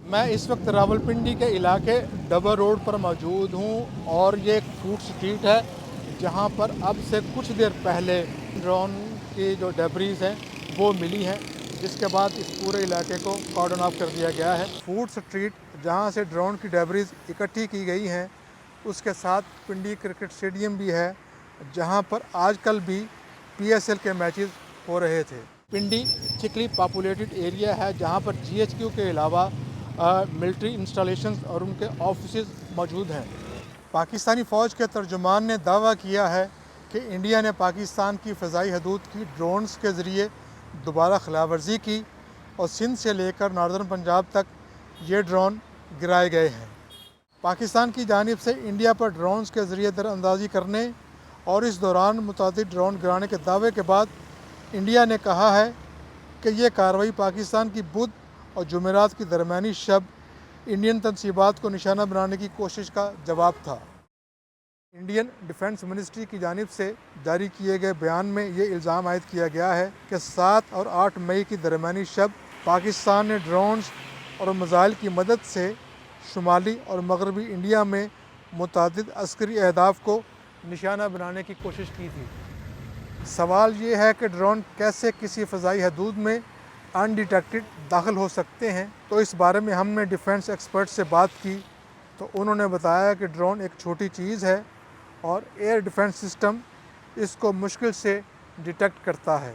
मैं इस वक्त रावलपिंडी के इलाके डबर रोड पर मौजूद हूँ और ये एक फूड स्ट्रीट है जहाँ पर अब से कुछ देर पहले ड्रोन की जो डेब्रीज हैं वो मिली हैं, जिसके बाद इस पूरे इलाके को कॉर्डन ऑफ कर दिया गया है। फूड स्ट्रीट जहाँ से ड्रोन की डेब्रीज इकट्ठी की गई हैं, उसके साथ पिंडी क्रिकेट स्टेडियम भी है जहाँ पर आजकल भी PSL के मैचेस हो रहे थे। पिंडी थिकली पॉपुलेटेड एरिया है जहाँ पर GHQ के अलावा मिलिट्री इंस्टॉलेशंस और उनके ऑफिसेज मौजूद हैं। पाकिस्तानी फ़ौज के तर्जुमान ने दावा किया है कि इंडिया ने पाकिस्तान की फ़ज़ाई हदूद की ड्रोन्स के ज़रिए दोबारा खिलाफवर्जी की और सिंध से लेकर नॉर्दर्न पंजाब तक ये ड्रोन गिराए गए हैं। पाकिस्तान की जानिब से इंडिया पर ड्रोन्स के ज़रिए दरअंदाज़ी करने और इस दौरान मुतअद्दिद ड्रोन गिराने के दावे के बाद इंडिया ने कहा है कि यह कार्रवाई पाकिस्तान की बुध और जुमेरात की दरमियानी शब इंडियन तनसीबात को निशाना बनाने की कोशिश का जवाब था। इंडियन डिफेंस मिनिस्ट्री की जानिब से जारी किए गए बयान में ये इल्ज़ाम आयद किया गया है कि 7 और 8 मई की दरमियानी शब पाकिस्तान ने ड्रोन्स और मिसाइल की मदद से शुमाली और मगरबी इंडिया में मुतअद्दिद अस्करी अहदाफ को निशाना बनाने की कोशिश की थी। सवाल ये है कि ड्रोन कैसे किसी फ़ज़ाई हदूद में अनडिटेक्टेड दाखिल हो सकते हैं। तो इस बारे में हमने डिफेंस एक्सपर्ट से बात की तो उन्होंने बताया कि ड्रोन एक छोटी चीज़ है और एयर डिफेंस सिस्टम इसको मुश्किल से डिटेक्ट करता है।